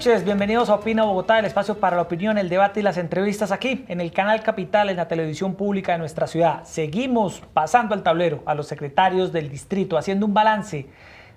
noches, bienvenidos a Opina Bogotá, el espacio para la opinión, el debate y las entrevistas aquí en el canal Capital, en la televisión pública de nuestra ciudad. Seguimos pasando al tablero a los secretarios del distrito, haciendo un balance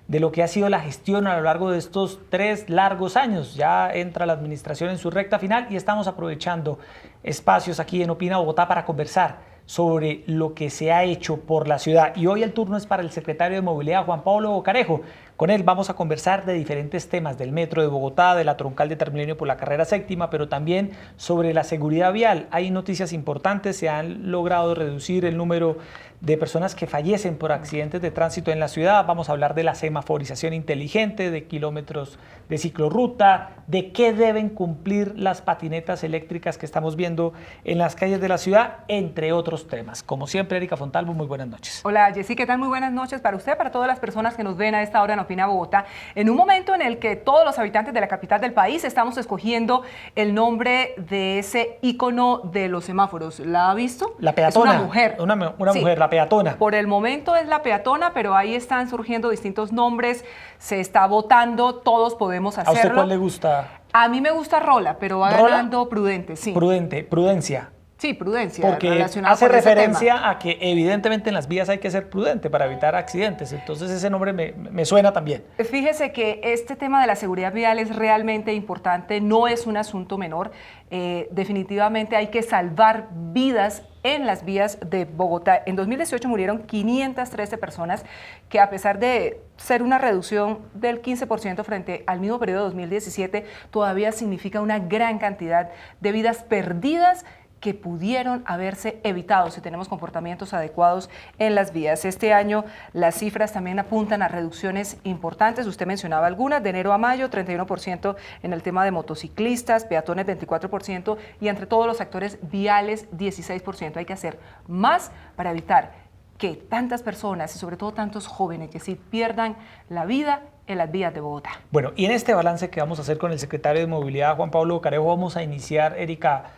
de lo que ha sido la gestión a lo largo de estos 3 largos años. Ya entra la administración en su recta final y estamos aprovechando espacios aquí en Opina Bogotá para conversar sobre lo que se ha hecho por la ciudad. Y hoy el turno es para el secretario de Movilidad, Juan Pablo Bocarejo. Con él vamos a conversar de diferentes temas, del metro de Bogotá, de la troncal de Transmilenio por la carrera séptima, pero también sobre la seguridad vial. Hay noticias importantes, se han logrado reducir el número de personas que fallecen por accidentes de tránsito en la ciudad. Vamos a hablar de la semaforización inteligente, de kilómetros de ciclorruta, de qué deben cumplir las patinetas eléctricas que estamos viendo en las calles de la ciudad, entre otros temas. Como siempre, Erika Fontalvo, muy buenas noches. Hola, Jessy, ¿qué tal? Muy buenas noches para usted, para todas las personas que nos ven a esta hora en Opina Bogotá. En un momento en el que todos los habitantes de la capital del país estamos escogiendo el nombre de ese ícono de los semáforos. ¿La ha visto? La peatona. Es una mujer. Una Sí. mujer, la peatona. Por el momento es la peatona, pero ahí están surgiendo distintos nombres, se está votando, todos podemos hacerlo. ¿A usted cuál le gusta? A mí me gusta Rola, pero va ¿Rola? ganando Prudente, sí. Prudencia. Sí, Prudencia. Porque relacionada hace con ese referencia tema. a que evidentemente en las vías hay que ser prudente para evitar accidentes. Entonces ese nombre me suena también. Fíjese que este tema de la seguridad vial es realmente importante, no es un asunto menor. Definitivamente hay que salvar vidas en las vías de Bogotá. En 2018 murieron 513 personas, que a pesar de ser una reducción del 15% frente al mismo periodo de 2017, todavía significa una gran cantidad de vidas perdidas que pudieron haberse evitado si tenemos comportamientos adecuados en las vías. Este año las cifras también apuntan a reducciones importantes. Usted mencionaba algunas, de enero a mayo, 31% en el tema de motociclistas, peatones 24% y entre todos los actores viales 16%. Hay que hacer más para evitar que tantas personas y sobre todo tantos jóvenes que sí pierdan la vida en las vías de Bogotá. Bueno, y en este balance que vamos a hacer con el secretario de Movilidad, Juan Pablo Bocarejo, vamos a iniciar, Erika,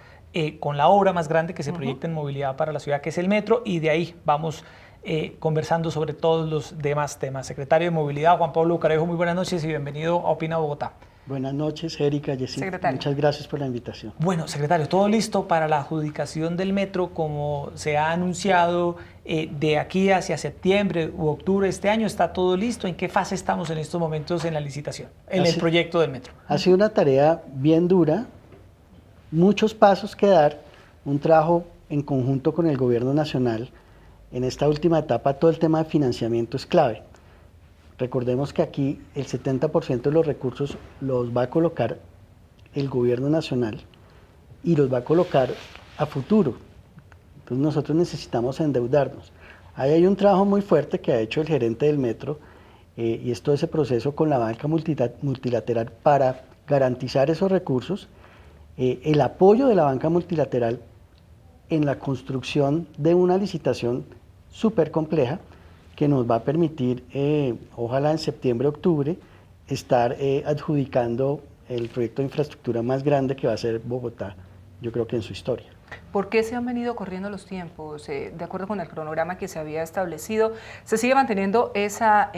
con la obra más grande que se proyecta en movilidad para la ciudad, que es el metro, y de ahí vamos conversando sobre todos los demás temas. Secretario de Movilidad, Juan Pablo Bocarejo, muy buenas noches y bienvenido a Opina Bogotá. Buenas noches, Erika, Jessy. Secretario. Muchas gracias por la invitación. Bueno, secretario, todo listo para la adjudicación del metro, como se ha anunciado de aquí hacia septiembre u octubre de este año. ¿Está todo listo? ¿En qué fase estamos en estos momentos en la licitación, en el proyecto del metro? Ha sido una tarea bien dura, muchos pasos que dar, un trabajo en conjunto con el gobierno nacional. En esta última etapa todo el tema de financiamiento es clave. Recordemos que aquí el 70% de los recursos los va a colocar el gobierno nacional y los va a colocar a futuro. Entonces nosotros necesitamos endeudarnos. Ahí hay un trabajo muy fuerte que ha hecho el gerente del metro y es todo ese proceso con la banca multilateral para garantizar esos recursos. El apoyo de la banca multilateral en la construcción de una licitación súper compleja que nos va a permitir, ojalá en septiembre, octubre, estar adjudicando el proyecto de infraestructura más grande que va a ser Bogotá, yo creo que en su historia. ¿Por qué se han venido corriendo los tiempos? De acuerdo con el cronograma que se había establecido, se sigue manteniendo esa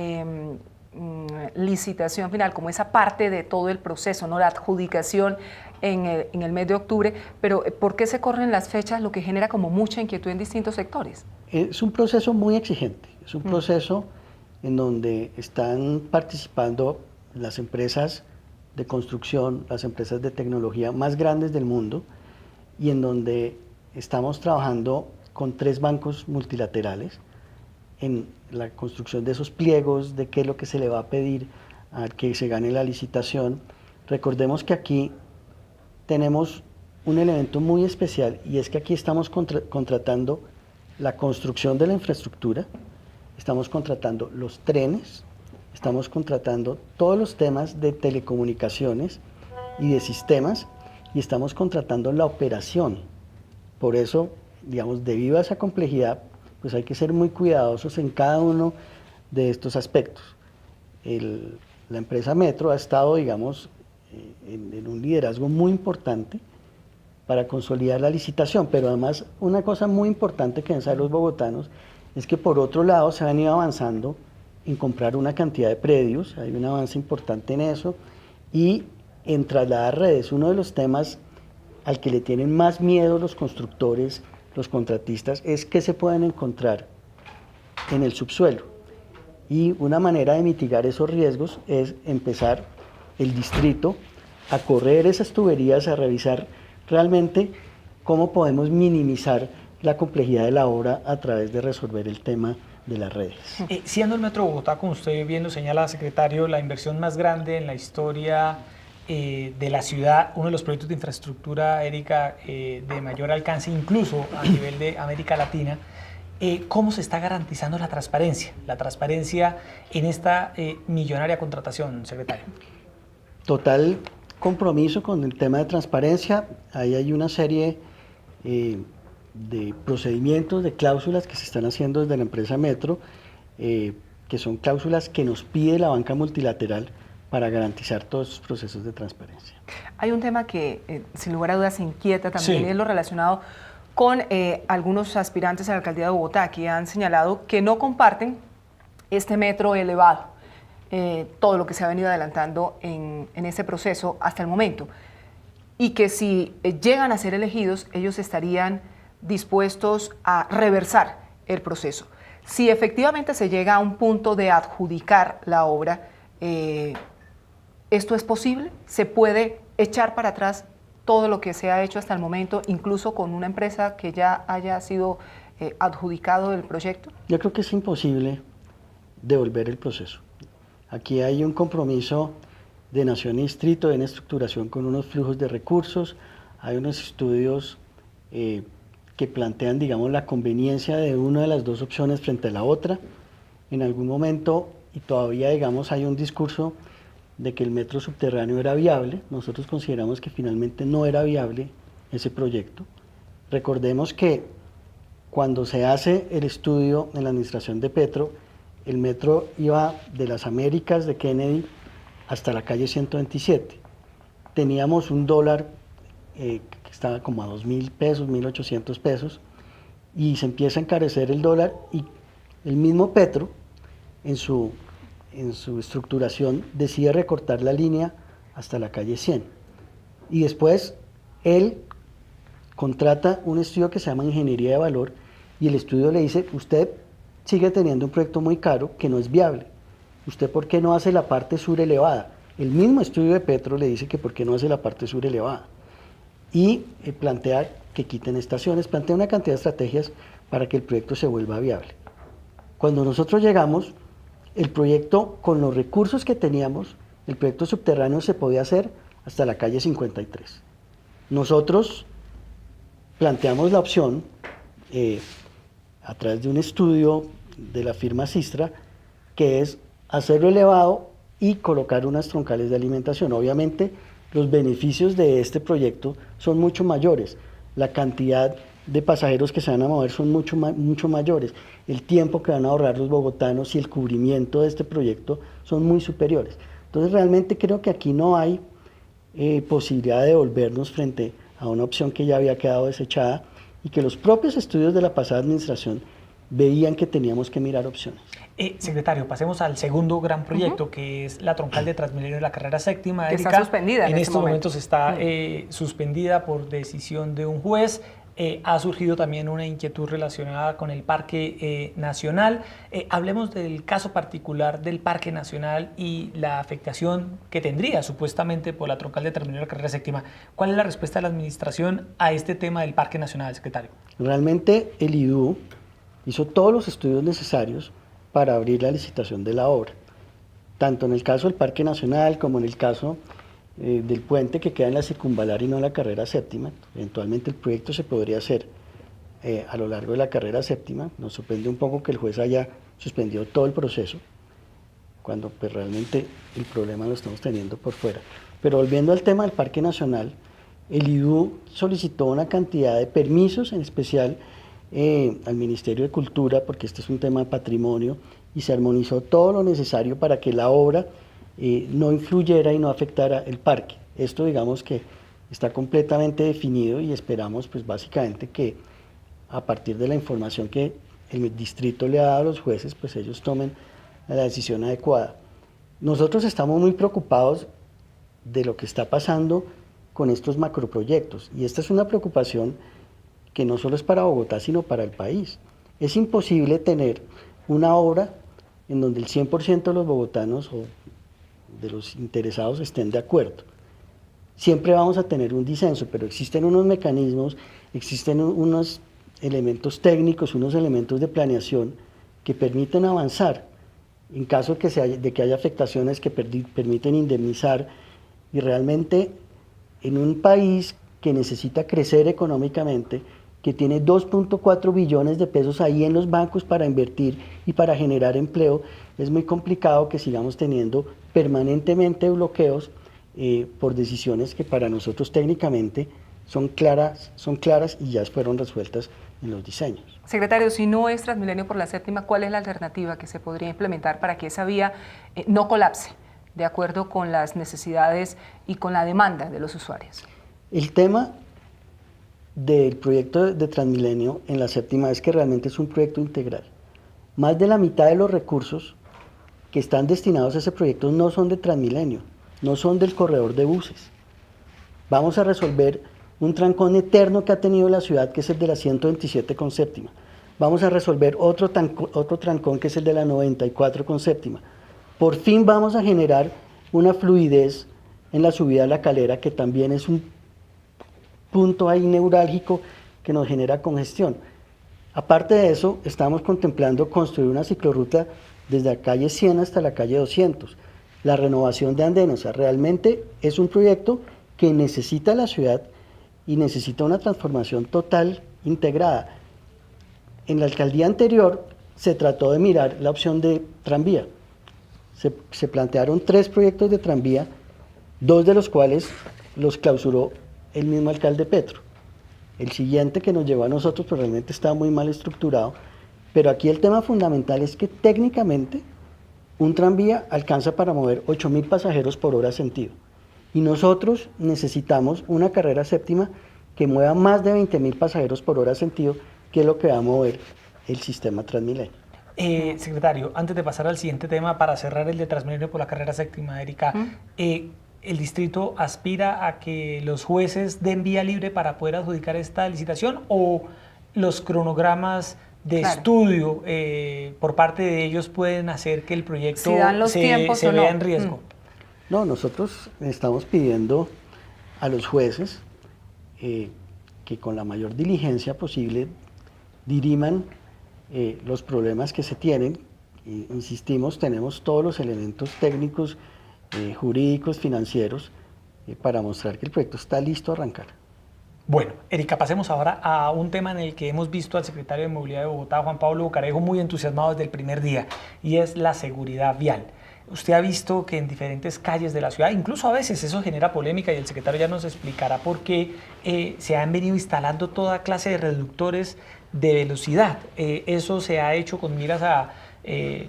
licitación final como esa parte de todo el proceso, ¿no? La adjudicación en el mes de octubre, pero ¿por qué se corren las fechas? Lo que genera como mucha inquietud en distintos sectores. Es un proceso muy exigente, es un proceso en donde están participando las empresas de construcción, las empresas de tecnología más grandes del mundo y en donde estamos trabajando con 3 bancos multilaterales en la construcción de esos pliegos, de qué es lo que se le va a pedir a que se gane la licitación. Recordemos que aquí tenemos un elemento muy especial y es que aquí estamos contratando la construcción de la infraestructura, estamos contratando los trenes, estamos contratando todos los temas de telecomunicaciones y de sistemas y estamos contratando la operación. Por eso, digamos, debido a esa complejidad, pues hay que ser muy cuidadosos en cada uno de estos aspectos. La empresa Metro ha estado, digamos, en un liderazgo muy importante para consolidar la licitación, pero además una cosa muy importante que deben saber los bogotanos es que por otro lado se han ido avanzando en comprar una cantidad de predios, hay un avance importante en eso, y en trasladar redes, uno de los temas al que le tienen más miedo los constructores, los contratistas, es que se pueden encontrar en el subsuelo. Y una manera de mitigar esos riesgos es empezar el distrito a correr esas tuberías, a revisar realmente cómo podemos minimizar la complejidad de la obra a través de resolver el tema de las redes. Siendo el Metro Bogotá, como usted bien lo señala, secretario, la inversión más grande en la historia de la ciudad, uno de los proyectos de infraestructura, Erika, de mayor alcance incluso a nivel de América Latina, ¿cómo se está garantizando la transparencia? La transparencia en esta millonaria contratación, secretario. Total compromiso con el tema de transparencia. Ahí hay una serie de procedimientos, de cláusulas que se están haciendo desde la empresa Metro, que son cláusulas que nos pide la banca multilateral para garantizar todos esos procesos de transparencia. Hay un tema que sin lugar a dudas inquieta también, sí, y es lo relacionado con algunos aspirantes a la alcaldía de Bogotá, que han señalado que no comparten este metro elevado, todo lo que se ha venido adelantando en ese proceso hasta el momento, y que si llegan a ser elegidos, ellos estarían dispuestos a reversar el proceso. Si efectivamente se llega a un punto de adjudicar la obra, ¿esto es posible? ¿Se puede echar para atrás todo lo que se ha hecho hasta el momento, incluso con una empresa que ya haya sido adjudicado el proyecto? Yo creo que es imposible devolver el proceso. Aquí hay un compromiso de nación y distrito, de una estructuración con unos flujos de recursos, hay unos estudios que plantean, digamos, la conveniencia de una de las dos opciones frente a la otra. En algún momento, y todavía, digamos, hay un discurso de que el metro subterráneo era viable. Nosotros consideramos que finalmente no era viable ese proyecto. Recordemos que cuando se hace el estudio en la administración de Petro, el metro iba de las Américas de Kennedy hasta la calle 127. Teníamos un dólar que estaba como a 2.000 pesos, 1.800 pesos, y se empieza a encarecer el dólar, y el mismo Petro, en su estructuración, decide recortar la línea hasta la calle 100. Y después él contrata un estudio que se llama Ingeniería de Valor, y el estudio le dice: usted sigue teniendo un proyecto muy caro que no es viable. ¿Usted por qué no hace la parte sur elevada? El mismo estudio de Petro le dice que por qué no hace la parte sur elevada. Y plantea que quiten estaciones, plantea una cantidad de estrategias para que el proyecto se vuelva viable. Cuando nosotros llegamos, el proyecto, con los recursos que teníamos, el proyecto subterráneo se podía hacer hasta la calle 53. Nosotros planteamos la opción, a través de un estudio de la firma Sistra, que es hacerlo elevado y colocar unas troncales de alimentación. Obviamente, los beneficios de este proyecto son mucho mayores. La cantidad de pasajeros que se van a mover son mucho mayores. El tiempo que van a ahorrar los bogotanos y el cubrimiento de este proyecto son muy superiores. Entonces, realmente creo que aquí no hay posibilidad de devolvernos frente a una opción que ya había quedado desechada, y que los propios estudios de la pasada administración veían que teníamos que mirar opciones. Secretario, pasemos al segundo gran proyecto, que es la troncal de Transmilenio de la carrera séptima. Que Erika, está suspendida en estos momentos está Sí. suspendida por decisión de un juez. Ha surgido también una inquietud relacionada con el Parque Nacional. Hablemos del caso particular del Parque Nacional y la afectación que tendría supuestamente por la troncal de Transmilenio de la carrera séptima. ¿Cuál es la respuesta de la administración a este tema del Parque Nacional, secretario? Realmente el IDU hizo todos los estudios necesarios para abrir la licitación de la obra, tanto en el caso del Parque Nacional como en el caso del puente que queda en la circunvalar y no en la carrera séptima. Eventualmente el proyecto se podría hacer a lo largo de la carrera séptima. Nos sorprende un poco que el juez haya suspendido todo el proceso, cuando pues realmente el problema lo estamos teniendo por fuera. Pero volviendo al tema del Parque Nacional, el IDU solicitó una cantidad de permisos, en especial al Ministerio de Cultura, porque este es un tema de patrimonio, y se armonizó todo lo necesario para que la obra no influyera y no afectara el parque. Esto, digamos, que está completamente definido, y esperamos pues básicamente que a partir de la información que el distrito le ha dado a los jueces, pues ellos tomen la decisión adecuada. Nosotros estamos muy preocupados de lo que está pasando con estos macroproyectos. Y esta es una preocupación que no solo es para Bogotá, sino para el país. Es imposible tener una obra en donde el 100% de los bogotanos o de los interesados estén de acuerdo. Siempre vamos a tener un disenso, pero existen unos mecanismos, existen unos elementos técnicos, unos elementos de planeación que permiten avanzar en caso de que haya afectaciones que permiten indemnizar, y realmente en un país que necesita crecer económicamente, que tiene 2.4 billones de pesos ahí en los bancos para invertir y para generar empleo, es muy complicado que sigamos teniendo permanentemente bloqueos por decisiones que para nosotros técnicamente son claras y ya fueron resueltas en los diseños. Secretario, si no es Transmilenio por la séptima, ¿cuál es la alternativa que se podría implementar para que esa vía no colapse de acuerdo con las necesidades y con la demanda de los usuarios? El tema del proyecto de Transmilenio en la séptima es que realmente es un proyecto integral. Más de la mitad de los recursos que están destinados a ese proyecto no son de Transmilenio, no son del corredor de buses. Vamos a resolver un trancón eterno que ha tenido la ciudad, que es el de la 127 con séptima. Vamos a resolver otro trancón que es el de la 94 con séptima. Por fin vamos a generar una fluidez en la subida a La Calera, que también es un punto ahí neurálgico que nos genera congestión. Aparte de eso, estamos contemplando construir una ciclorruta desde la calle 100 hasta la calle 200. La renovación de andenes, o sea, realmente es un proyecto que necesita la ciudad y necesita una transformación total, integrada. En la alcaldía anterior se trató de mirar la opción de tranvía. Se plantearon 3 proyectos de tranvía, 2 de los cuales los clausuró el mismo alcalde Petro. El siguiente que nos llevó a nosotros, pues realmente estaba muy mal estructurado, pero aquí el tema fundamental es que técnicamente un tranvía alcanza para mover 8.000 pasajeros por hora sentido. Y nosotros necesitamos una carrera séptima que mueva más de 20.000 pasajeros por hora sentido, que es lo que va a mover el sistema Transmilenio. Secretario, antes de pasar al siguiente tema, para cerrar el de Transmilenio por la carrera séptima, Erika, ¿el distrito aspira a que los jueces den vía libre para poder adjudicar esta licitación, o los cronogramas de estudio por parte de ellos pueden hacer que el proyecto se vea en riesgo? No, nosotros estamos pidiendo a los jueces que con la mayor diligencia posible diriman los problemas que se tienen. Insistimos, tenemos todos los elementos técnicos, jurídicos, financieros, para mostrar que el proyecto está listo a arrancar. Bueno, Erika, pasemos ahora a un tema en el que hemos visto al secretario de Movilidad de Bogotá, Juan Pablo Bucarejo, muy entusiasmado desde el primer día, y es la seguridad vial. Usted ha visto que en diferentes calles de la ciudad, incluso a veces eso genera polémica, y el secretario ya nos explicará por qué se han venido instalando toda clase de reductores de velocidad. Eso se ha hecho con miras a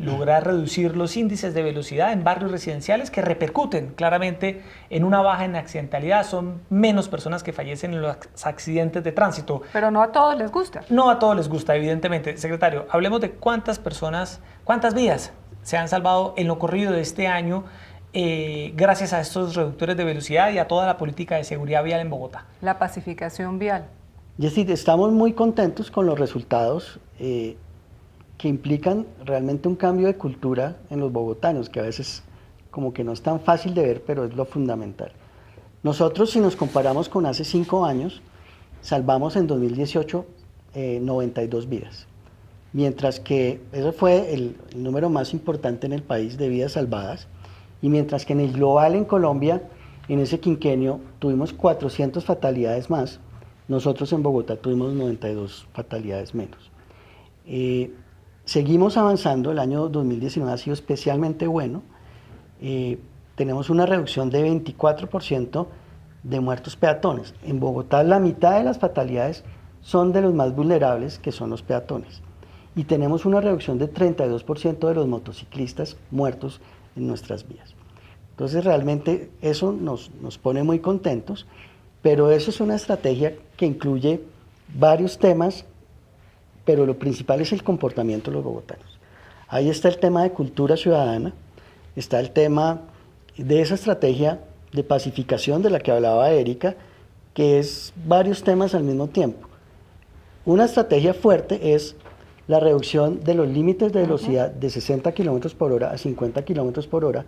lograr reducir los índices de velocidad en barrios residenciales, que repercuten claramente en una baja en accidentalidad. Son menos personas que fallecen en los accidentes de tránsito. Pero no a todos les gusta. No a todos les gusta, evidentemente. Secretario, hablemos de cuántas vías se han salvado en lo corrido de este año gracias a estos reductores de velocidad y a toda la política de seguridad vial en Bogotá. La pacificación vial. Jessy, estamos muy contentos con los resultados que implican realmente un cambio de cultura en los bogotanos, que a veces como que no es tan fácil de ver, pero es lo fundamental. Nosotros, si nos comparamos con hace 5 años, salvamos en 2018 92 vidas, mientras que eso fue el número más importante en el país de vidas salvadas, y mientras que en el global en Colombia, en ese quinquenio, tuvimos 400 fatalidades más, nosotros en Bogotá tuvimos 92 fatalidades menos. Seguimos avanzando, el año 2019 ha sido especialmente bueno, tenemos una reducción de 24% de muertos peatones. En Bogotá la mitad de las fatalidades son de los más vulnerables, que son los peatones. Y tenemos una reducción de 32% de los motociclistas muertos en nuestras vías. Entonces realmente eso nos pone muy contentos, pero eso es una estrategia que incluye varios temas, pero lo principal es el comportamiento de los bogotanos. Ahí está el tema de cultura ciudadana, está el tema de esa estrategia de pacificación de la que hablaba Erika, que es varios temas al mismo tiempo. Una estrategia fuerte es la reducción de los límites de velocidad de 60 km por hora a 50 km por hora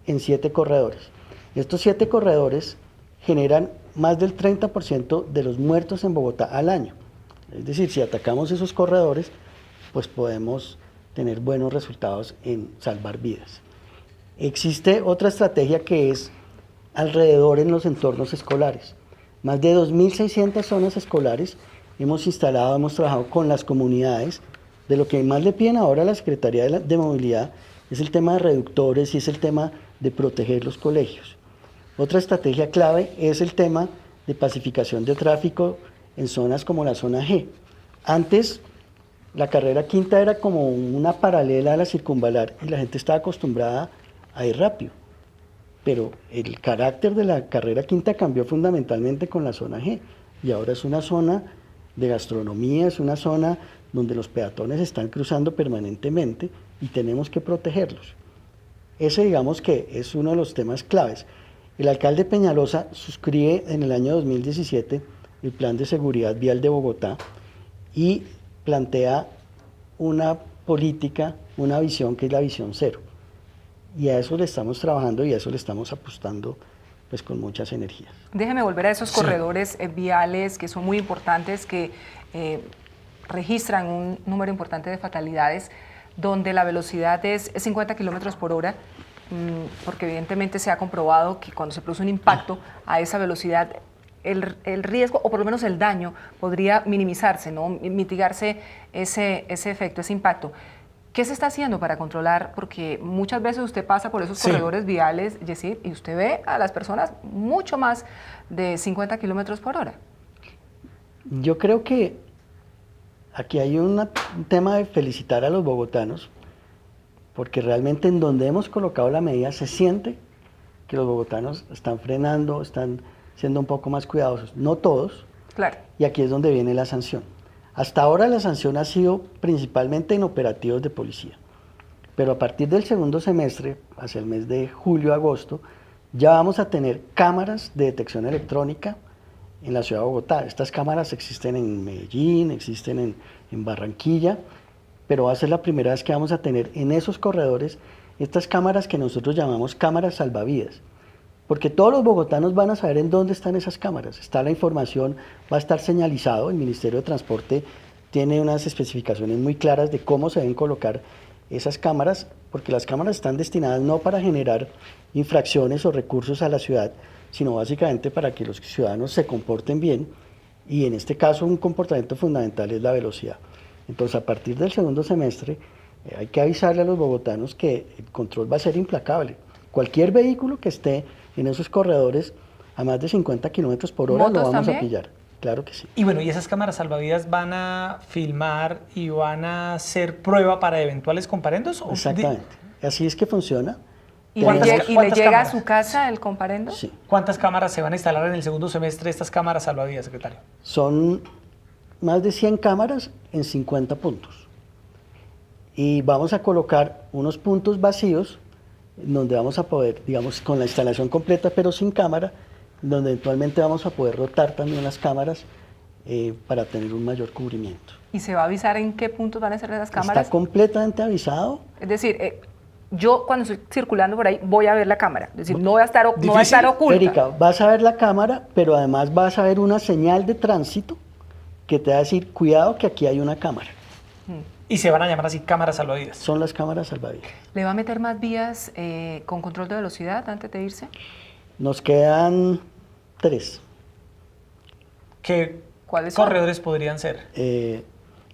en 7 corredores. Estos 7 corredores generan más del 30% de los muertos en Bogotá al año. Es decir, si atacamos esos corredores, pues podemos tener buenos resultados en salvar vidas. Existe otra estrategia que es alrededor en los entornos escolares. Más de 2.600 zonas escolares hemos instalado, hemos trabajado con las comunidades. De lo que más le piden ahora a la Secretaría de Movilidad es el tema de reductores y es el tema de proteger los colegios. Otra estrategia clave es el tema de pacificación de tráfico en zonas como la zona G. Antes, la carrera quinta era como una paralela a la circunvalar y la gente estaba acostumbrada a ir rápido. Pero el carácter de la carrera quinta cambió fundamentalmente con la zona G y ahora es una zona de gastronomía, es una zona donde los peatones están cruzando permanentemente y tenemos que protegerlos. Ese, digamos que es uno de los temas claves. El alcalde Peñalosa suscribe en el año 2017 el Plan de Seguridad Vial de Bogotá y plantea una política, una visión que es la visión cero. Y a eso le estamos trabajando y a eso le estamos apostando pues con muchas energías. Déjeme volver a esos corredores viales que son muy importantes, que registran un número importante de fatalidades, donde la velocidad es 50 kilómetros por hora, porque evidentemente se ha comprobado que cuando se produce un impacto a esa velocidad, el riesgo, o por lo menos el daño, podría minimizarse, ¿no? Mitigarse ese efecto, ese impacto. ¿Qué se está haciendo para controlar? Porque muchas veces usted pasa por esos corredores viales, Yesid, y usted ve a las personas mucho más de 50 kilómetros por hora. Yo creo que aquí hay un tema de felicitar a los bogotanos, porque realmente en donde hemos colocado la medida se siente que los bogotanos están frenando, están siendo un poco más cuidadosos. No todos, claro. Y aquí es donde viene la sanción. Hasta ahora la sanción ha sido principalmente en operativos de policía, pero a partir del segundo semestre, hacia el mes de julio-agosto, ya vamos a tener cámaras de detección electrónica en la ciudad de Bogotá. Estas cámaras existen en Medellín, existen en Barranquilla, pero va a ser la primera vez que vamos a tener en esos corredores estas cámaras que nosotros llamamos cámaras salvavidas. Porque todos los bogotanos van a saber en dónde están esas cámaras. Está la información, va a estar señalizado. El Ministerio de Transporte tiene unas especificaciones muy claras de cómo se deben colocar esas cámaras, porque las cámaras están destinadas no para generar infracciones o recursos a la ciudad, sino básicamente para que los ciudadanos se comporten bien, y en este caso un comportamiento fundamental es la velocidad. Entonces, a partir del segundo semestre, hay que avisarle a los bogotanos que el control va a ser implacable. Cualquier vehículo que esté en esos corredores a más de 50 kilómetros por hora lo vamos a pillar. Claro que sí. Y bueno, ¿y esas cámaras salvavidas van a filmar y van a hacer prueba para eventuales comparendos? Exactamente. Así es que funciona. ¿Y le llega cámaras a su casa el comparendo? Sí. ¿Cuántas cámaras se van a instalar en el segundo semestre de estas cámaras salvavidas, secretario? Son más de 100 cámaras en 50 puntos. Y vamos a colocar unos puntos vacíos donde vamos a poder, digamos, con la instalación completa pero sin cámara, donde eventualmente vamos a poder rotar también las cámaras para tener un mayor cubrimiento. ¿Y se va a avisar en qué puntos van a ser esas cámaras? Está completamente avisado. Es decir, yo cuando estoy circulando por ahí voy a ver la cámara, es decir, no va a estar oculta. Erika, vas a ver la cámara, pero además vas a ver una señal de tránsito que te va a decir, cuidado que aquí hay una cámara. Y se van a llamar así cámaras salvavidas. Son las cámaras salvavidas. ¿Le va a meter más vías con control de velocidad antes de irse? Nos quedan 3. ¿Qué ¿Cuáles son? corredores podrían ser?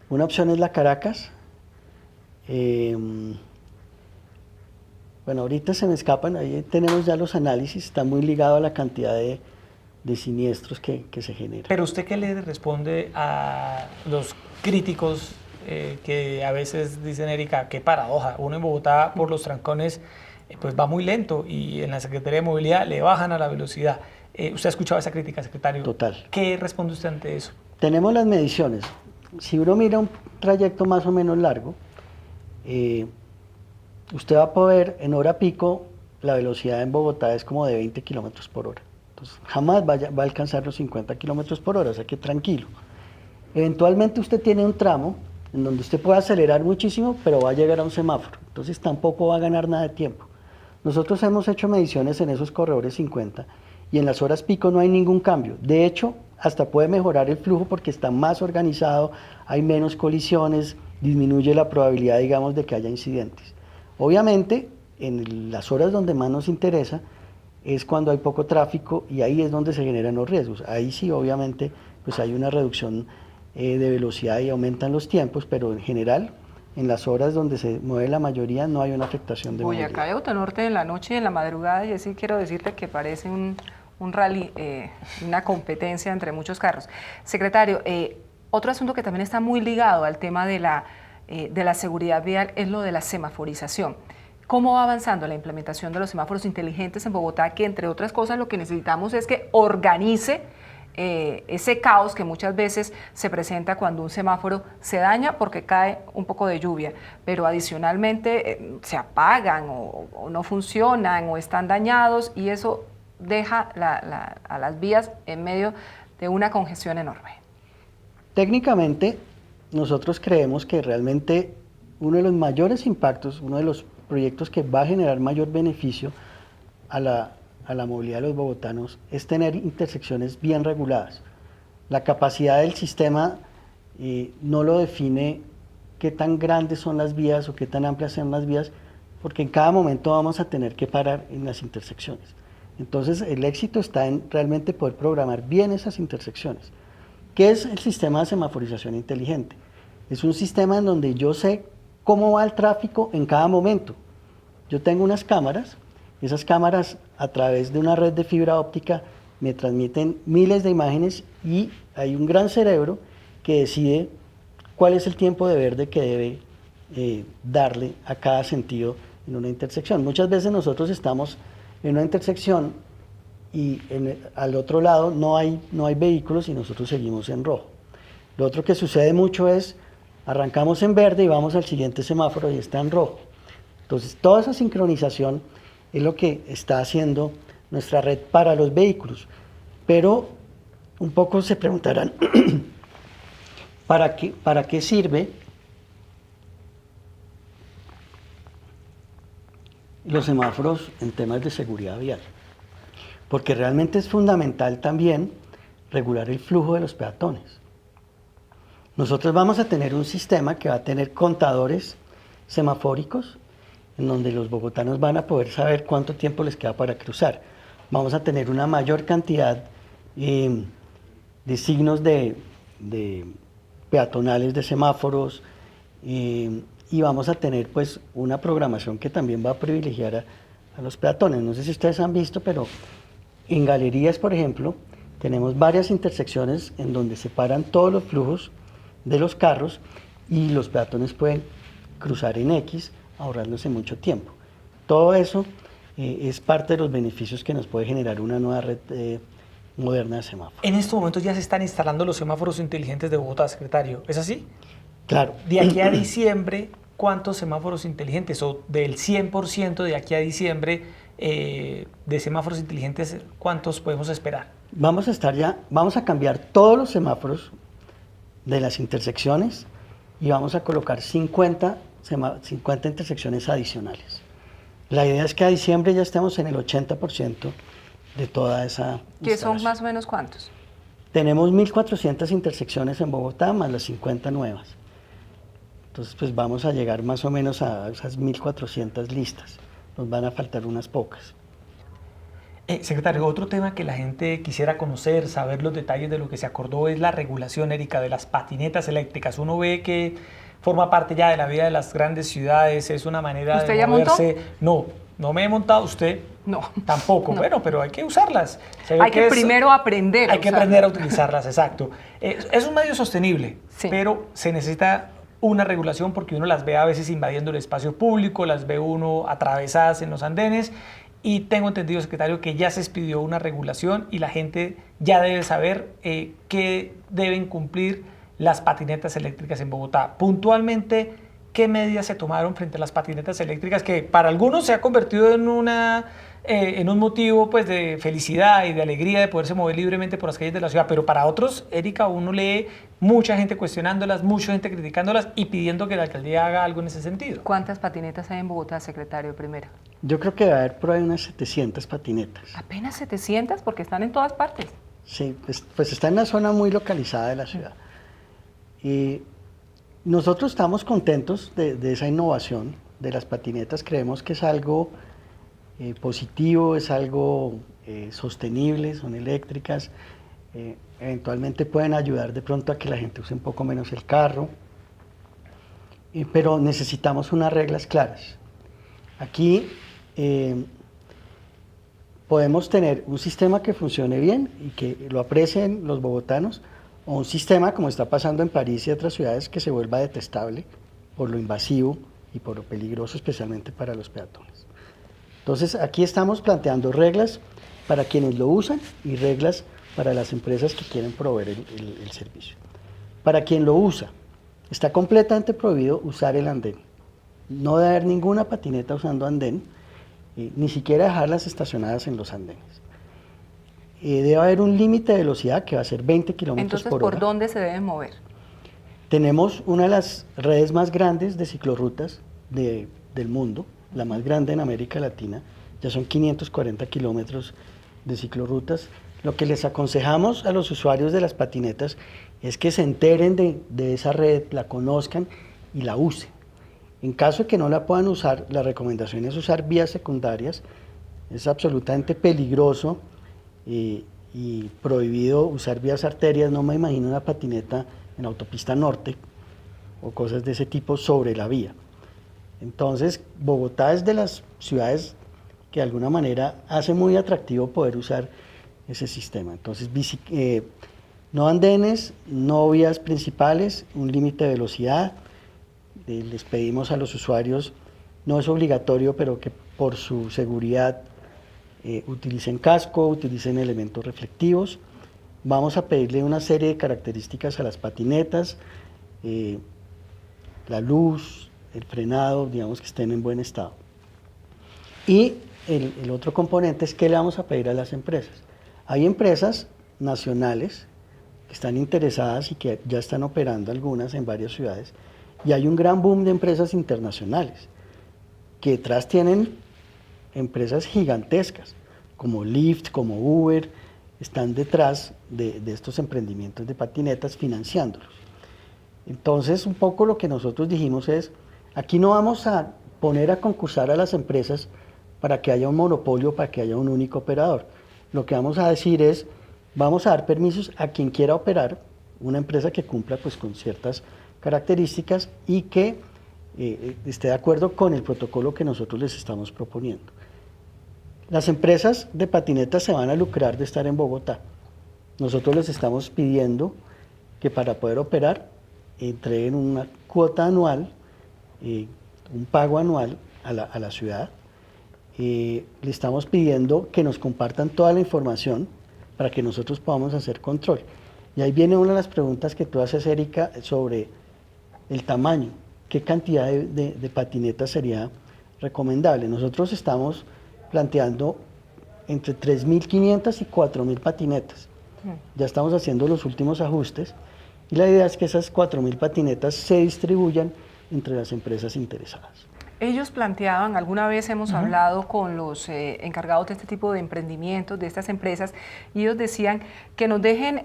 Una opción es la Caracas. Bueno, ahorita se me escapan, ahí tenemos ya los análisis, está muy ligado a la cantidad de siniestros que se generan. Pero ¿usted qué le responde a los críticos que a veces dicen, Erika, qué paradoja, uno en Bogotá por los trancones pues va muy lento y en la Secretaría de Movilidad le bajan a la velocidad? ¿Usted ha escuchado esa crítica, secretario? Total. ¿Qué responde usted ante eso? Tenemos las mediciones. Si uno mira un trayecto más o menos largo, usted va a poder en hora pico la velocidad en Bogotá es como de 20 kilómetros por hora. Entonces, jamás va a alcanzar los 50 kilómetros por hora, o sea que tranquilo. Eventualmente usted tiene un tramo en donde usted puede acelerar muchísimo, pero va a llegar a un semáforo. Entonces tampoco va a ganar nada de tiempo. Nosotros hemos hecho mediciones en esos corredores 50 y en las horas pico no hay ningún cambio. De hecho, hasta puede mejorar el flujo porque está más organizado, hay menos colisiones, disminuye la probabilidad, digamos, de que haya incidentes. Obviamente, en las horas donde más nos interesa es cuando hay poco tráfico y ahí es donde se generan los riesgos. Ahí sí, obviamente, pues hay una reducción de velocidad y aumentan los tiempos, pero en general, en las horas donde se mueve la mayoría no hay una afectación de movilidad. Boyacá y Autonorte en la noche y en la madrugada, y así quiero decirte que parece un rally, una competencia entre muchos carros. Secretario, otro asunto que también está muy ligado al tema de la seguridad vial es lo de la semaforización. ¿Cómo va avanzando la implementación de los semáforos inteligentes en Bogotá? Que entre otras cosas lo que necesitamos es que organice ese caos que muchas veces se presenta cuando un semáforo se daña porque cae un poco de lluvia, pero adicionalmente se apagan o no funcionan o están dañados y eso deja a las vías en medio de una congestión enorme. Técnicamente, nosotros creemos que realmente uno de los mayores impactos, uno de los proyectos que va a generar mayor beneficio a la movilidad de los bogotanos es tener intersecciones bien reguladas. La capacidad del sistema no lo define qué tan grandes son las vías o qué tan amplias son las vías, porque en cada momento vamos a tener que parar en las intersecciones. Entonces el éxito está en realmente poder programar bien esas intersecciones. ¿Qué es el sistema de semaforización inteligente? Es un sistema en donde yo sé cómo va el tráfico en cada momento. Yo tengo unas cámaras, esas cámaras a través de una red de fibra óptica me transmiten miles de imágenes y hay un gran cerebro que decide cuál es el tiempo de verde que debe darle a cada sentido en una intersección. Muchas veces nosotros estamos en una intersección y al otro lado no hay vehículos y nosotros seguimos en rojo. Lo otro que sucede mucho es arrancamos en verde y vamos al siguiente semáforo y está en rojo. Entonces, toda esa sincronización es lo que está haciendo nuestra red para los vehículos. Pero un poco se preguntarán, ¿para qué sirve los semáforos en temas de seguridad vial? Porque realmente es fundamental también regular el flujo de los peatones. Nosotros vamos a tener un sistema que va a tener contadores semafóricos en donde los bogotanos van a poder saber cuánto tiempo les queda para cruzar. Vamos a tener una mayor cantidad de signos de peatonales de semáforos y vamos a tener pues una programación que también va a privilegiar a los peatones. No sé si ustedes han visto, pero en galerías, por ejemplo, tenemos varias intersecciones en donde se paran todos los flujos de los carros y los peatones pueden cruzar en X, ahorrándose mucho tiempo. Todo eso es parte de los beneficios que nos puede generar una nueva red moderna de semáforos. En estos momentos ya se están instalando los semáforos inteligentes de Bogotá, secretario, ¿es así? Claro. De aquí a diciembre, ¿cuántos semáforos inteligentes? O del 100% de aquí a diciembre de semáforos inteligentes, ¿cuántos podemos esperar? Vamos a cambiar todos los semáforos de las intersecciones y vamos a colocar 50 intersecciones adicionales. La idea es que a diciembre ya estemos en el 80% de toda esa instalación. ¿Que son más o menos cuántos? Tenemos 1.400 intersecciones en Bogotá, más las 50 nuevas. Entonces, pues vamos a llegar más o menos a esas 1.400 listas. Nos van a faltar unas pocas. Secretario, otro tema que la gente quisiera conocer, saber los detalles de lo que se acordó es la regulación, Erika, de las patinetas eléctricas. Uno ve que forma parte ya de la vida de las grandes ciudades, es una manera ¿Usted de ya moverse. No me he montado, usted No. tampoco. No. Bueno, pero hay que usarlas. Hay que primero aprender a Hay que usarlas. aprender a utilizarlas, exacto. Es un medio sostenible, Sí. pero se necesita una regulación porque uno las ve a veces invadiendo el espacio público, las ve uno atravesadas en los andenes. Y tengo entendido, secretario, que ya se expidió una regulación y la gente ya debe saber qué deben cumplir las patinetas eléctricas en Bogotá. Puntualmente, ¿qué medidas se tomaron frente a las patinetas eléctricas que para algunos se ha convertido en un motivo pues, de felicidad y de alegría de poderse mover libremente por las calles de la ciudad? Pero para otros, Erika, uno lee mucha gente cuestionándolas, mucha gente criticándolas y pidiendo que la alcaldía haga algo en ese sentido. ¿Cuántas patinetas hay en Bogotá, secretario primero? Yo creo que va a haber por ahí unas 700 patinetas. Apenas 700 porque están en todas partes. Sí, pues está en una zona muy localizada de la ciudad. Y nosotros estamos contentos de esa innovación de las patinetas. Creemos que es algo positivo, es algo sostenible, son eléctricas. Eventualmente pueden ayudar de pronto a que la gente use un poco menos el carro. Pero necesitamos unas reglas claras. Aquí podemos tener un sistema que funcione bien y que lo aprecien los bogotanos, o un sistema, como está pasando en París y otras ciudades, que se vuelva detestable por lo invasivo y por lo peligroso, especialmente para los peatones. Entonces, aquí estamos planteando reglas para quienes lo usan y reglas para las empresas que quieren proveer el servicio. Para quien lo usa, está completamente prohibido usar el andén. No debe haber ninguna patineta usando andén, ni siquiera dejarlas estacionadas en los andenes. Debe haber un límite de velocidad que va a ser 20 kilómetros Entonces, por hora. ¿por dónde se deben mover? Tenemos una de las redes más grandes de ciclorrutas del mundo, la más grande en América Latina. Ya son 540 kilómetros de ciclorrutas. Lo que les aconsejamos a los usuarios de las patinetas es que se enteren de esa red, la conozcan y la usen. En caso de que no la puedan usar, la recomendación es usar vías secundarias. Es absolutamente peligroso y prohibido usar vías arterias. No me imagino una patineta en autopista norte o cosas de ese tipo sobre la vía. Entonces, Bogotá es de las ciudades que de alguna manera hace muy atractivo poder usar ese sistema. Entonces, no andenes, no vías principales, un límite de velocidad. Les pedimos a los usuarios, no es obligatorio, pero que por su seguridad utilicen casco, utilicen elementos reflectivos. Vamos a pedirle una serie de características a las patinetas, la luz, el frenado, digamos que estén en buen estado. Y el otro componente es que le vamos a pedir a las empresas. Hay empresas nacionales que están interesadas y que ya están operando algunas en varias ciudades, y hay un gran boom de empresas internacionales que detrás tienen empresas gigantescas como Lyft, como Uber, están detrás de estos emprendimientos de patinetas financiándolos. Entonces, un poco lo que nosotros dijimos es, aquí no vamos a poner a concursar a las empresas para que haya un monopolio, para que haya un único operador. Lo que vamos a decir es, vamos a dar permisos a quien quiera operar, una empresa que cumpla pues con ciertas características y que esté de acuerdo con el protocolo que nosotros les estamos proponiendo. Las empresas de patinetas se van a lucrar de estar en Bogotá. Nosotros les estamos pidiendo que para poder operar entreguen una cuota anual, un pago anual a la ciudad. Le estamos pidiendo que nos compartan toda la información para que nosotros podamos hacer control. Y ahí viene una de las preguntas que tú haces, Erika, sobre el tamaño. ¿Qué cantidad de patinetas sería recomendable? Nosotros estamos planteando entre 3.500 y 4.000 patinetas. Ya estamos haciendo los últimos ajustes y la idea es que esas 4.000 patinetas se distribuyan entre las empresas interesadas. Ellos planteaban, alguna vez hemos hablado con los encargados de este tipo de emprendimientos, de estas empresas, y ellos decían que nos dejen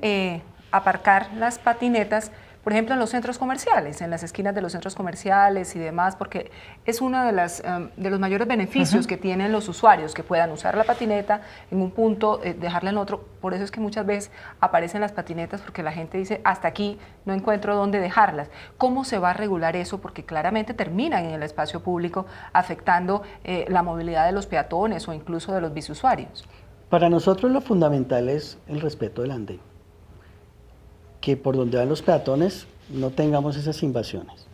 aparcar las patinetas, por ejemplo, en los centros comerciales, en las esquinas de los centros comerciales y demás, porque es uno de los mayores beneficios que tienen los usuarios, que puedan usar la patineta en un punto, dejarla en otro. Por eso es que muchas veces aparecen las patinetas, porque la gente dice, hasta aquí no encuentro dónde dejarlas. ¿Cómo se va a regular eso? Porque claramente terminan en el espacio público afectando la movilidad de los peatones o incluso de los biciusuarios. Para nosotros lo fundamental es el respeto del andén. Que por donde van los peatones no tengamos esas invasiones.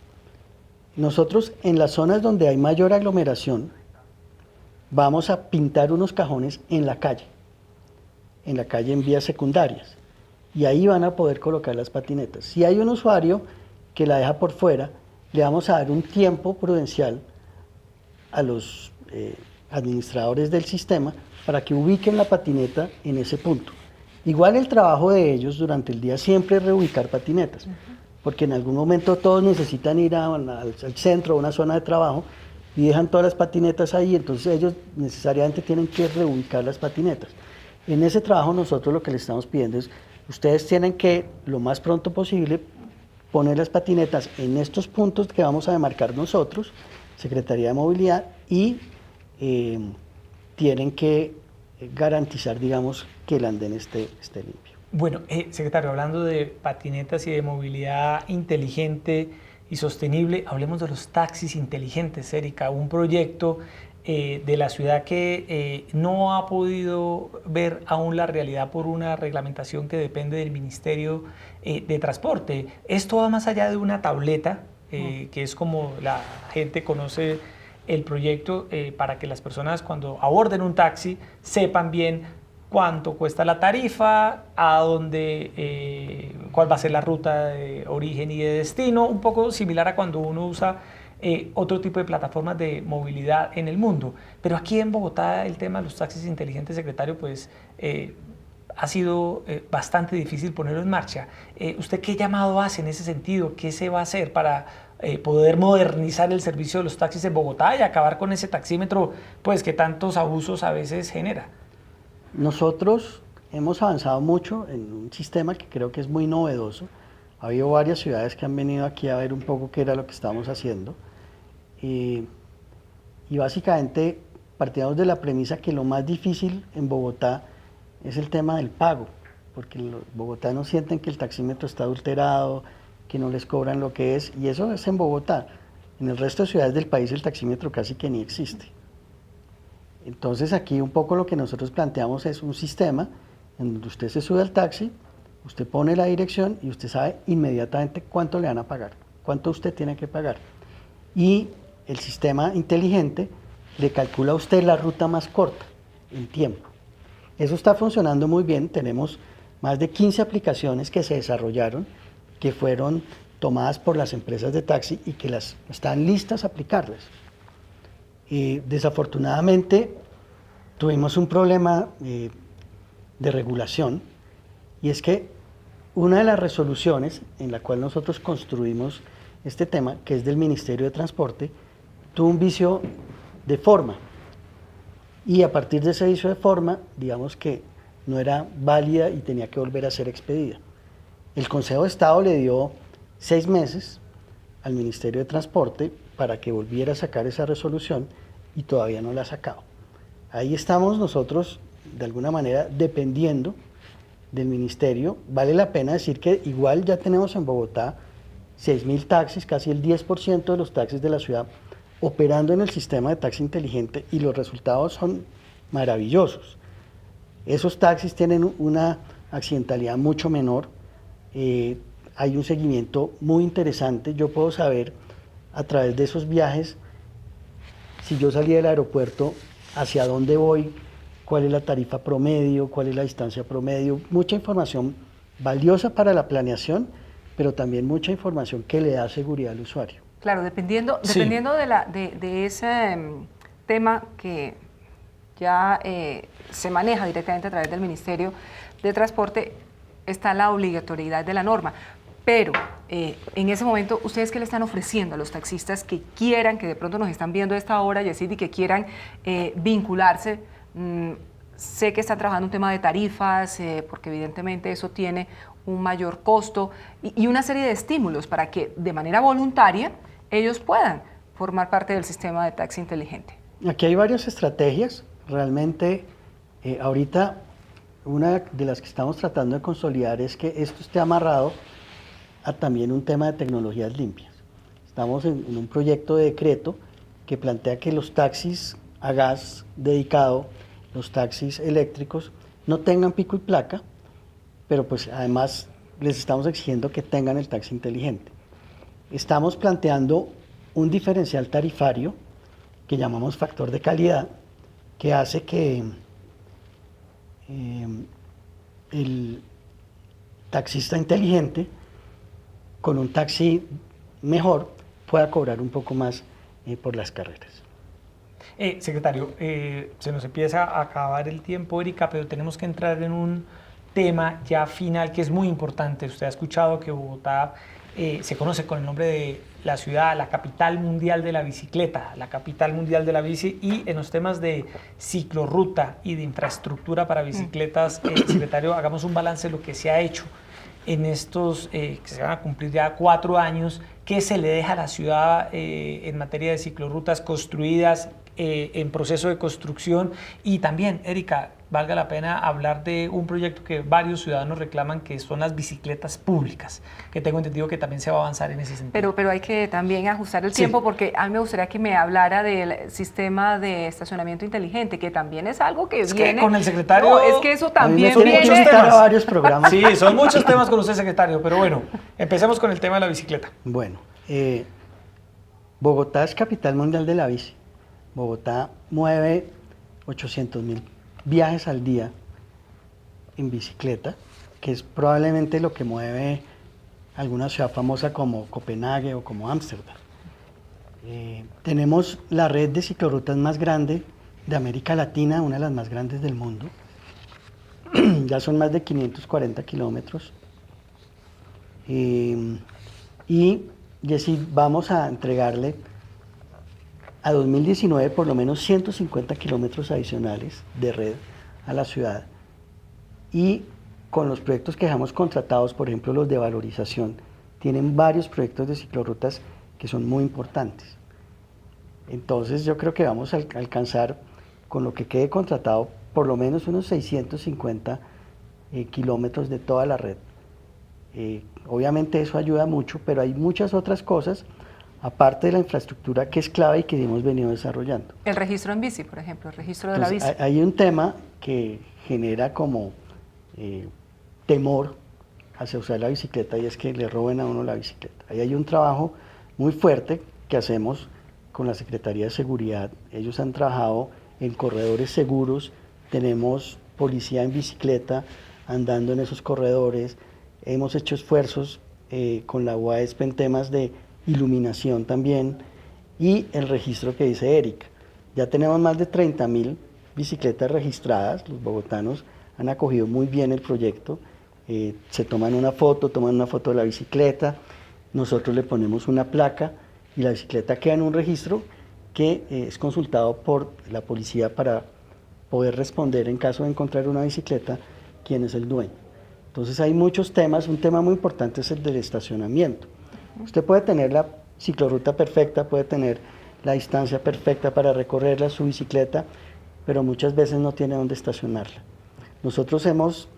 Nosotros en las zonas donde hay mayor aglomeración vamos a pintar unos cajones en la calle en vías secundarias, y ahí van a poder colocar las patinetas. Si hay un usuario que la deja por fuera, le vamos a dar un tiempo prudencial a los administradores del sistema para que ubiquen la patineta en ese punto. Igual el trabajo de ellos durante el día siempre es reubicar patinetas, porque en algún momento todos necesitan ir al centro, a una zona de trabajo, y dejan todas las patinetas ahí, entonces ellos necesariamente tienen que reubicar las patinetas. En ese trabajo nosotros lo que les estamos pidiendo es, ustedes tienen que, lo más pronto posible, poner las patinetas en estos puntos que vamos a demarcar nosotros, Secretaría de Movilidad, y tienen que garantizar, digamos, que el andén esté limpio. Bueno, secretario, hablando de patinetas y de movilidad inteligente y sostenible, hablemos de los taxis inteligentes, Erika, un proyecto de la ciudad que no ha podido ver aún la realidad por una reglamentación que depende del Ministerio de Transporte. Esto va más allá de una tableta, que es como la gente conoce el proyecto, para que las personas cuando aborden un taxi sepan bien cuánto cuesta la tarifa, a dónde, cuál va a ser la ruta de origen y de destino, un poco similar a cuando uno usa otro tipo de plataformas de movilidad en el mundo. Pero aquí en Bogotá el tema de los taxis inteligentes, secretario, pues ha sido bastante difícil ponerlo en marcha. ¿Usted qué llamado hace en ese sentido? ¿Qué se va a hacer para poder modernizar el servicio de los taxis en Bogotá y acabar con ese taxímetro pues, que tantos abusos a veces genera? Nosotros hemos avanzado mucho en un sistema que creo que es muy novedoso. Ha habido varias ciudades que han venido aquí a ver un poco qué era lo que estábamos haciendo. Y básicamente partimos de la premisa que lo más difícil en Bogotá es el tema del pago, porque los bogotanos sienten que el taxímetro está adulterado, que no les cobran lo que es, y eso es en Bogotá. En el resto de ciudades del país el taxímetro casi que ni existe. Entonces aquí un poco lo que nosotros planteamos es un sistema en donde usted se sube al taxi, usted pone la dirección y usted sabe inmediatamente cuánto le van a pagar, cuánto usted tiene que pagar. Y el sistema inteligente le calcula a usted la ruta más corta en tiempo. Eso está funcionando muy bien, tenemos más de 15 aplicaciones que se desarrollaron, que fueron tomadas por las empresas de taxi y que están listas a aplicarlas. Desafortunadamente tuvimos un problema de regulación, y es que una de las resoluciones en la cual nosotros construimos este tema, que es del Ministerio de Transporte, tuvo un vicio de forma, y a partir de ese vicio de forma, digamos que no era válida y tenía que volver a ser expedida. El Consejo de Estado le dio 6 meses al Ministerio de Transporte para que volviera a sacar esa resolución, y todavía no la ha sacado. Ahí estamos nosotros, de alguna manera, dependiendo del Ministerio. Vale la pena decir que igual ya tenemos en Bogotá 6.000 taxis, casi el 10% de los taxis de la ciudad operando en el sistema de taxi inteligente, y los resultados son maravillosos. Esos taxis tienen una accidentalidad mucho menor, hay un seguimiento muy interesante. Yo puedo saber a través de esos viajes, si yo salí del aeropuerto, hacia dónde voy, cuál es la tarifa promedio, cuál es la distancia promedio, mucha información valiosa para la planeación, pero también mucha información que le da seguridad al usuario. Claro, dependiendo de ese tema que ya se maneja directamente a través del Ministerio de Transporte, está la obligatoriedad de la norma. Pero en ese momento, ¿ustedes qué le están ofreciendo a los taxistas que quieran, que de pronto nos están viendo a esta hora, Yesid, y que quieran vincularse? Sé que están trabajando un tema de tarifas, porque evidentemente eso tiene un mayor costo, y una serie de estímulos para que de manera voluntaria ellos puedan formar parte del sistema de taxi inteligente. Aquí hay varias estrategias. Realmente, ahorita, una de las que estamos tratando de consolidar es que esto esté amarrado a también un tema de tecnologías limpias. Estamos en un proyecto de decreto que plantea que los taxis a gas dedicado, los taxis eléctricos, no tengan pico y placa, pero pues además les estamos exigiendo que tengan el taxi inteligente. Estamos planteando un diferencial tarifario que llamamos factor de calidad, que hace que el taxista inteligente con un taxi mejor pueda cobrar un poco más por las carreras. Secretario, se nos empieza a acabar el tiempo, Erika, pero tenemos que entrar en un tema ya final que es muy importante. Usted ha escuchado que Bogotá se conoce con el nombre de la ciudad, la capital mundial de la bicicleta, la capital mundial de la bici, y en los temas de ciclorruta y de infraestructura para bicicletas, secretario, hagamos un balance de lo que se ha hecho en estos, que se van a cumplir ya 4 años, ¿qué se le deja a la ciudad en materia de ciclorrutas construidas, en proceso de construcción? Y también, Erika, valga la pena hablar de un proyecto que varios ciudadanos reclaman, que son las bicicletas públicas, que tengo entendido que también se va a avanzar en ese sentido. Pero hay que también ajustar el tiempo, porque a mí me gustaría que me hablara del sistema de estacionamiento inteligente, que también es algo que viene... con el secretario... No, es que eso también son viene... muchos temas. A varios programas. Sí, son muchos temas con usted, secretario, pero bueno, empecemos con el tema de la bicicleta. Bueno, Bogotá es capital mundial de la bici. Bogotá mueve 800.000 viajes al día en bicicleta, que es probablemente lo que mueve alguna ciudad famosa como Copenhague o como Ámsterdam. Tenemos la red de ciclorrutas más grande de América Latina, una de las más grandes del mundo. Ya son más de 540 kilómetros. Y Jessy, vamos a entregarle a 2019 por lo menos 150 kilómetros adicionales de red a la ciudad, y con los proyectos que dejamos contratados, por ejemplo los de valorización, tienen varios proyectos de ciclorrutas que son muy importantes. Entonces yo creo que vamos a alcanzar, con lo que quede contratado, por lo menos unos 650 kilómetros de toda la red. Obviamente eso ayuda mucho, pero hay muchas otras cosas aparte de la infraestructura que es clave y que hemos venido desarrollando. El registro en bici, por ejemplo, el registro de la bici. Hay un tema que genera como temor hacia usar la bicicleta, y es que le roben a uno la bicicleta. Ahí hay un trabajo muy fuerte que hacemos con la Secretaría de Seguridad. Ellos han trabajado en corredores seguros, tenemos policía en bicicleta andando en esos corredores, hemos hecho esfuerzos con la UASP en temas de iluminación también, y el registro que dice Erika. Ya tenemos más de 30.000 bicicletas registradas, los bogotanos han acogido muy bien el proyecto, se toman una foto de la bicicleta, nosotros le ponemos una placa y la bicicleta queda en un registro que es consultado por la policía para poder responder en caso de encontrar una bicicleta quién es el dueño. Entonces hay muchos temas, un tema muy importante es el del estacionamiento. Usted puede tener la ciclorruta perfecta, puede tener la distancia perfecta para recorrerla, su bicicleta, pero muchas veces no tiene dónde estacionarla. Nosotros hemos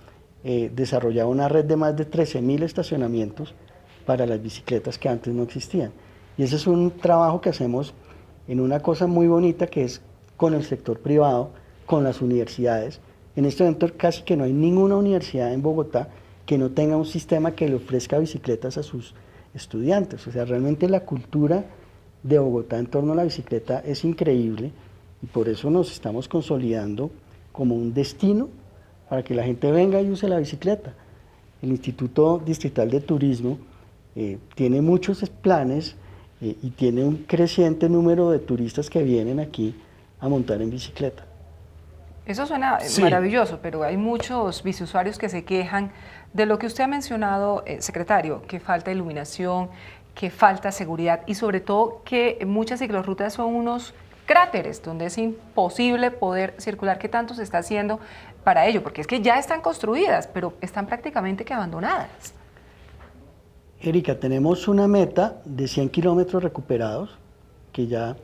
desarrollado una red de más de 13.000 estacionamientos para las bicicletas que antes no existían. Y ese es un trabajo que hacemos en una cosa muy bonita que es con el sector privado, con las universidades. En este momento casi que no hay ninguna universidad en Bogotá que no tenga un sistema que le ofrezca bicicletas a sus estudiantes. O sea, realmente la cultura de Bogotá en torno a la bicicleta es increíble, y por eso nos estamos consolidando como un destino para que la gente venga y use la bicicleta. El Instituto Distrital de Turismo tiene muchos planes y tiene un creciente número de turistas que vienen aquí a montar en bicicleta. Eso suena maravilloso, pero hay muchos biciusuarios que se quejan de lo que usted ha mencionado, secretario, que falta iluminación, que falta seguridad y sobre todo que muchas ciclorrutas son unos cráteres donde es imposible poder circular. ¿Qué tanto se está haciendo para ello? Porque es que ya están construidas, pero están prácticamente que abandonadas. Erika, tenemos una meta de 100 kilómetros recuperados, que ya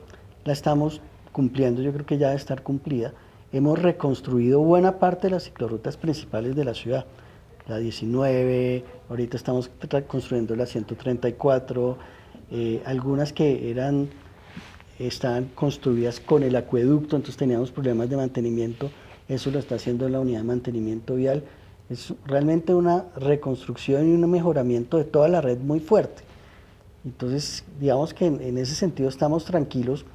la estamos cumpliendo, yo creo que ya debe estar cumplida. Hemos reconstruido buena parte de las ciclorrutas principales de la ciudad, la 19, ahorita estamos construyendo la 134, algunas que estaban construidas con el acueducto, entonces teníamos problemas de mantenimiento, eso lo está haciendo la unidad de mantenimiento vial. Es realmente una reconstrucción y un mejoramiento de toda la red muy fuerte. Entonces, digamos que en ese sentido estamos tranquilos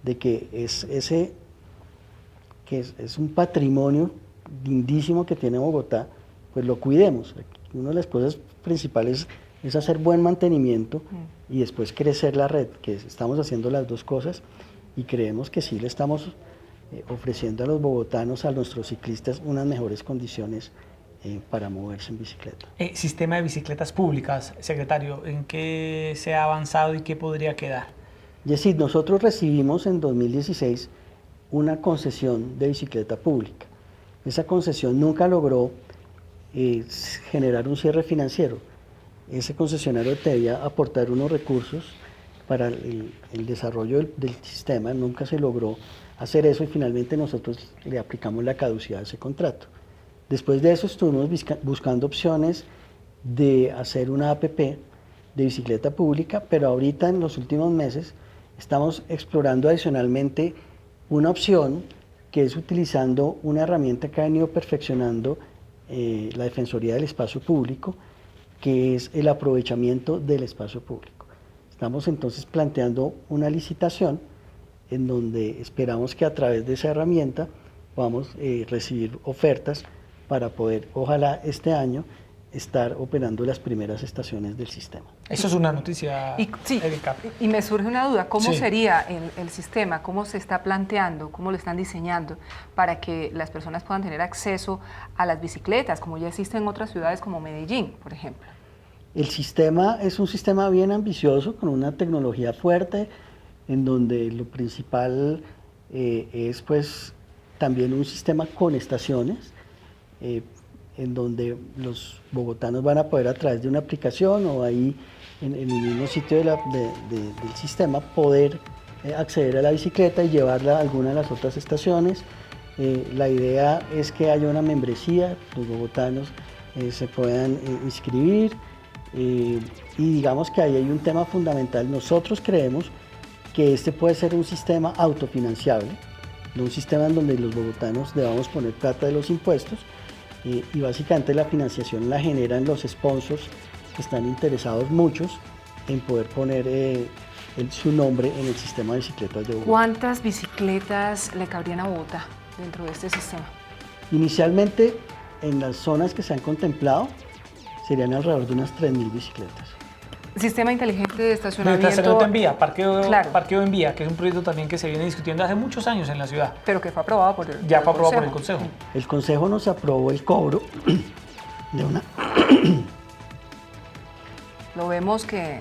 de que es un patrimonio lindísimo que tiene Bogotá, pues lo cuidemos. Una de las cosas principales es hacer buen mantenimiento y después crecer la red, que estamos haciendo las dos cosas y creemos que sí le estamos ofreciendo a los bogotanos, a nuestros ciclistas, unas mejores condiciones para moverse en bicicleta. Sistema de bicicletas públicas, secretario, ¿en qué se ha avanzado y qué podría quedar? Yesid, nosotros recibimos en 2016 una concesión de bicicleta pública. Esa concesión nunca logró generar un cierre financiero. Ese concesionario debía aportar unos recursos para el desarrollo del sistema, nunca se logró hacer eso y finalmente nosotros le aplicamos la caducidad a ese contrato. Después de eso estuvimos buscando opciones de hacer una APP de bicicleta pública, pero ahorita en los últimos meses estamos explorando adicionalmente una opción que es utilizando una herramienta que ha venido perfeccionando la Defensoría del Espacio Público, que es el aprovechamiento del espacio público. Estamos entonces planteando una licitación en donde esperamos que a través de esa herramienta podamos recibir ofertas para poder, ojalá este año, estar operando las primeras estaciones del sistema. Eso es una noticia, Erika. Y me surge una duda, ¿cómo Sí. sería el sistema? ¿Cómo se está planteando? ¿Cómo lo están diseñando para que las personas puedan tener acceso a las bicicletas, como ya existe en otras ciudades como Medellín, por ejemplo? El sistema es un sistema bien ambicioso, con una tecnología fuerte, en donde lo principal es pues también un sistema con estaciones, en donde los bogotanos van a poder a través de una aplicación o ahí en el mismo sitio del sistema poder acceder a la bicicleta y llevarla a alguna de las otras estaciones. La idea es que haya una membresía, los bogotanos se puedan inscribir y digamos que ahí hay un tema fundamental. Nosotros creemos que este puede ser un sistema autofinanciable, no un sistema en donde los bogotanos debamos poner plata de los impuestos, y básicamente la financiación la generan los sponsors que están interesados muchos en poder poner su nombre en el sistema de bicicletas de Bogotá. ¿Cuántas bicicletas le cabrían a Bogotá dentro de este sistema? Inicialmente, en las zonas que se han contemplado, serían alrededor de unas 3.000 bicicletas. Sistema inteligente de El estacionamiento. estacionamiento en vía, parqueo, Claro. parqueo en vía, que es un proyecto también que se viene discutiendo hace muchos años en la ciudad. Pero que fue aprobado por el Ya fue aprobado por el Consejo. Consejo. El Consejo nos aprobó el cobro de una... Lo vemos que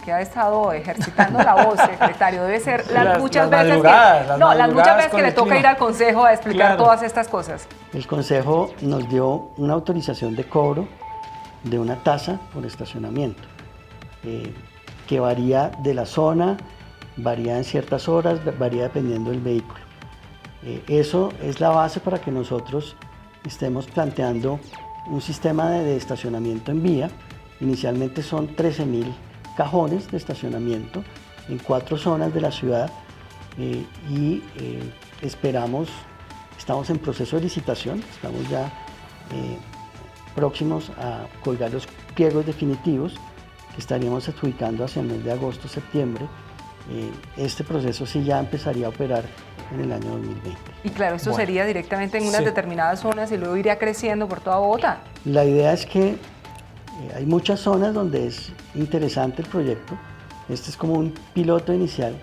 ha estado ejercitando la voz, secretario. Debe ser las muchas veces madrugadas, que, las las muchas veces con que le el toca clima. ir al Consejo a explicar Claro. todas estas cosas. El Consejo nos dio una autorización de cobro de una tasa por estacionamiento, que varía de la zona, varía en ciertas horas, varía dependiendo del vehículo. Eso es la base para que nosotros estemos planteando un sistema de estacionamiento en vía. Inicialmente son 13.000 cajones de estacionamiento en 4 zonas de la ciudad y esperamos, estamos en proceso de licitación, estamos ya próximos a colgar los pliegos definitivos que estaríamos adjudicando hacia el mes de agosto, septiembre. Este proceso sí ya empezaría a operar en el año 2020. Y claro, esto Bueno, sería directamente en unas sí. determinadas zonas y luego iría creciendo por toda Bogotá. La idea es que hay muchas zonas donde es interesante el proyecto. Este es como un piloto inicial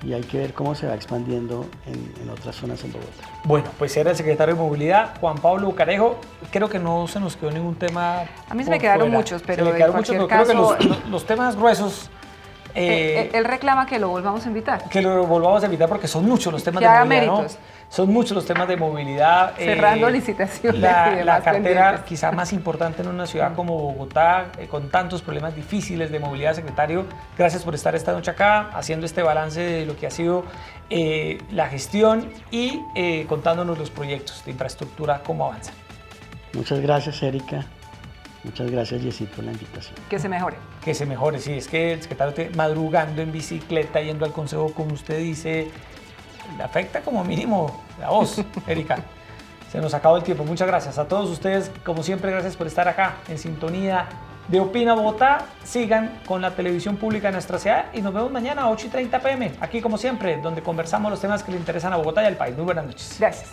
y hay que ver cómo se va expandiendo en otras zonas en Bogotá. Bueno, pues era el secretario de Movilidad, Juan Pablo Bucarejo. Creo que no se nos quedó ningún tema. A mí se por me quedaron fuera. muchos, pero Se le en quedaron muchos, cualquier pero creo que caso- los temas gruesos. Él reclama que lo volvamos a invitar. Que lo volvamos a invitar porque son muchos los temas Que de haga movilidad, ¿no? méritos. Son muchos los temas de movilidad. Cerrando licitaciones y La demás cartera pendientes. quizá más importante en una ciudad como Bogotá, con tantos problemas difíciles de movilidad, secretario. Gracias por estar esta noche acá, haciendo este balance de lo que ha sido la gestión y contándonos los proyectos de infraestructura, cómo avanzan. Muchas gracias, Erika. Muchas gracias, Yesid, por la invitación. Que se mejore. Que se mejore, sí, es que el secretario madrugando en bicicleta, yendo al consejo, como usted dice, le afecta como mínimo la voz, Erika. Se nos acabó el tiempo. Muchas gracias a todos ustedes. Como siempre, gracias por estar acá en sintonía de Opina Bogotá. Sigan con la televisión pública de nuestra ciudad y nos vemos mañana a 8:30 p.m. Aquí, como siempre, donde conversamos los temas que le interesan a Bogotá y al país. Muy buenas noches. Gracias.